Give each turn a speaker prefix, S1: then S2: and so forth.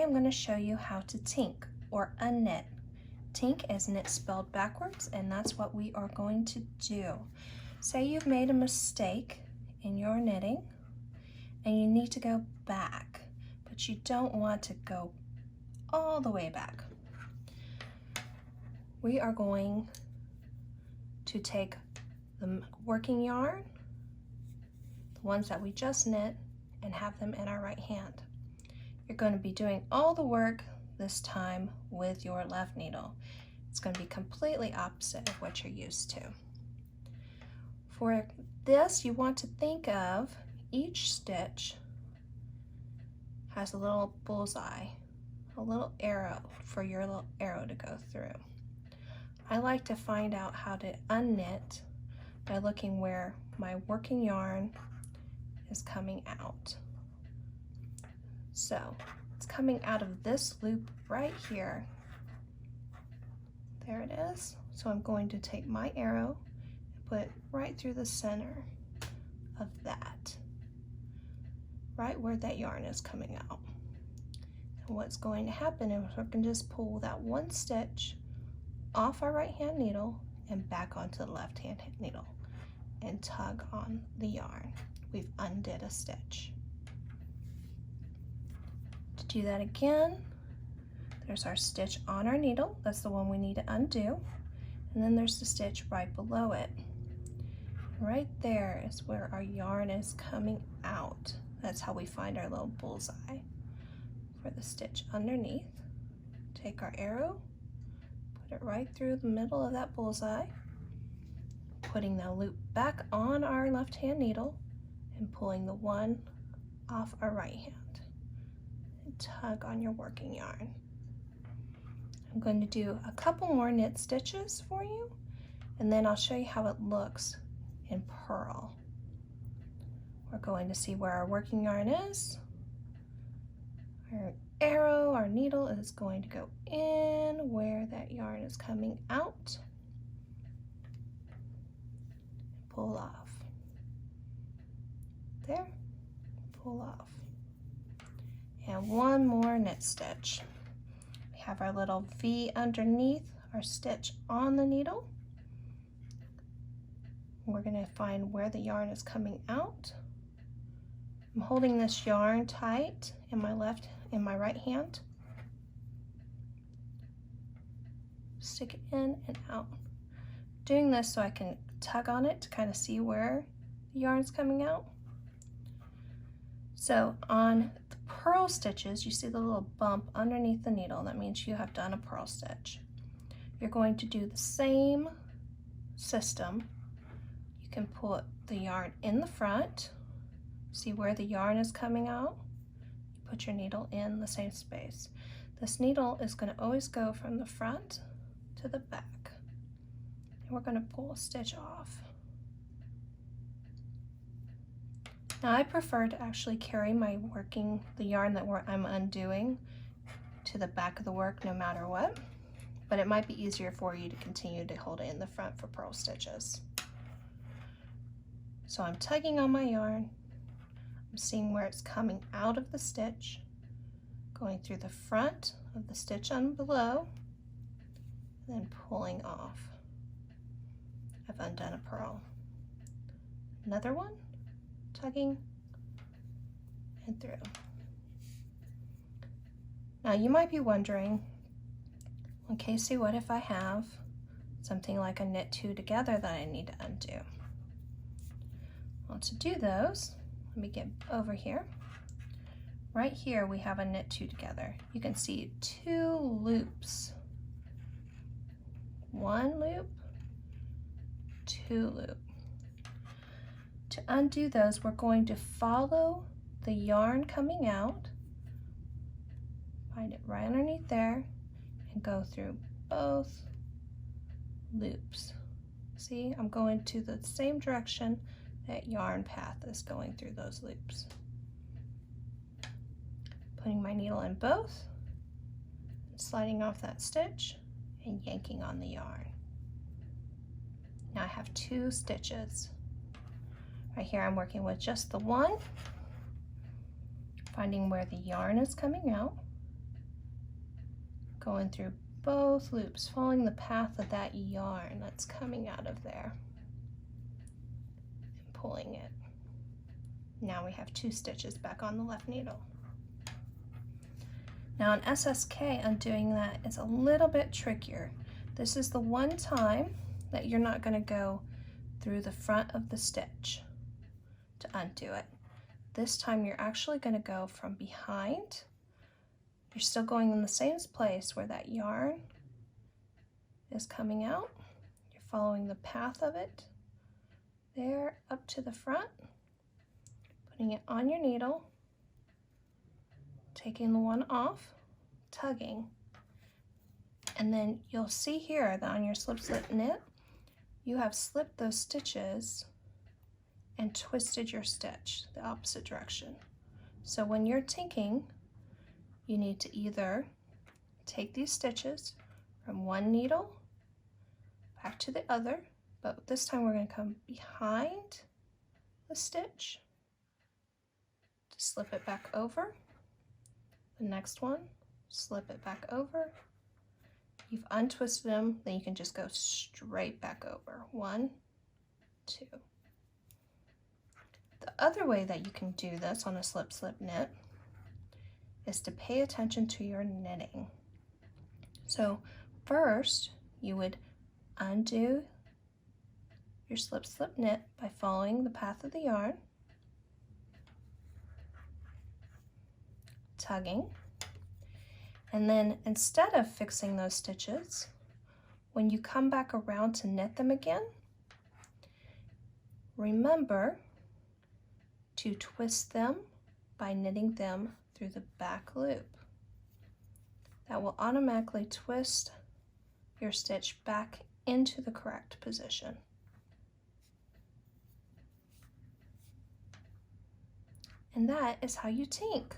S1: I'm going to show you how to tink or unknit. Tink is knit spelled backwards, and that's what we are going to do. Say you've made a mistake in your knitting and you need to go back, but you don't want to go all the way back. We are going to take the working yarn, the ones that we just knit, and have them in our right hand. You're going to be doing all the work this time with your left needle. It's going to be completely opposite of what you're used to. For this, you want to think of each stitch has a little bullseye, a little arrow for your little arrow to go through. I like to find out how to unknit by looking where my working yarn is coming out. So it's coming out of this loop right here. There it is. So I'm going to take my arrow and put it right through the center of that, right where that yarn is coming out. And what's going to happen is we're going to just pull that one stitch off our right hand needle and back onto the left hand needle and tug on the yarn. We've undid a stitch. To do that again, there's our stitch on our needle. That's the one we need to undo. And then there's the stitch right below it. Right there is where our yarn is coming out. That's how we find our little bullseye for the stitch underneath. Take our arrow, put it right through the middle of that bullseye, putting the loop back on our left hand needle and pulling the one off our right hand. And tug on your working yarn. I'm going to do a couple more knit stitches for you, and then I'll show you how it looks in purl. We're going to see where our working yarn is. Our arrow, our needle is going to go in where that yarn is coming out. Pull off. There, pull off. And one more knit stitch. We have our little V underneath our stitch on the needle. We're going to find where the yarn is coming out. I'm holding this yarn tight in my right hand. Stick it in and out. Doing this so I can tug on it to kind of see where the yarn is coming out. So on the purl stitches, you see the little bump underneath the needle. That means you have done a purl stitch. You're going to do the same system. You can put the yarn in the front, see where the yarn is coming out. You put your needle in the same space. This needle is going to always go from the front to the back. And we're going to pull a stitch off. Now I prefer to actually carry the yarn that I'm undoing to the back of the work no matter what, but it might be easier for you to continue to hold it in the front for purl stitches. So I'm tugging on my yarn, I'm seeing where it's coming out of the stitch, going through the front of the stitch on below, and then pulling off. I've undone a purl. Another one. Tugging and through. Now you might be wondering, well, Casey, what if I have something like a knit two together that I need to undo? Well, to do those, let me get over here. Right here we have a knit two together. You can see two loops. One loop, two loop. To undo those, we're going to follow the yarn coming out, find it right underneath there, and go through both loops. See, I'm going to the same direction that yarn path is going through those loops. Putting my needle in both, sliding off that stitch, and yanking on the yarn. Now I have two stitches. Right here I'm working with just the one, finding where the yarn is coming out, going through both loops, following the path of that yarn that's coming out of there and pulling it. Now we have 2 stitches back on the left needle. Now in SSK, undoing that is a little bit trickier. This is the one time that you're not going to go through the front of the stitch to undo it. This time you're actually going to go from behind. You're still going in the same place where that yarn is coming out. You're following the path of it there up to the front, putting it on your needle, taking the one off, tugging, and then you'll see here that on your slip slip knit you have slipped those stitches and twisted your stitch the opposite direction. So when you're tinking, you need to either take these stitches from one needle back to the other, but this time we're going to come behind the stitch to slip it back over. The next one, slip it back over. You've untwisted them, then you can just go straight back over. 1, 2. The other way that you can do this on a slip slip knit is to pay attention to your knitting. So first you would undo your slip slip knit by following the path of the yarn, tugging, and then instead of fixing those stitches, when you come back around to knit them again, remember to twist them by knitting them through the back loop. That will automatically twist your stitch back into the correct position. And that is how you tink.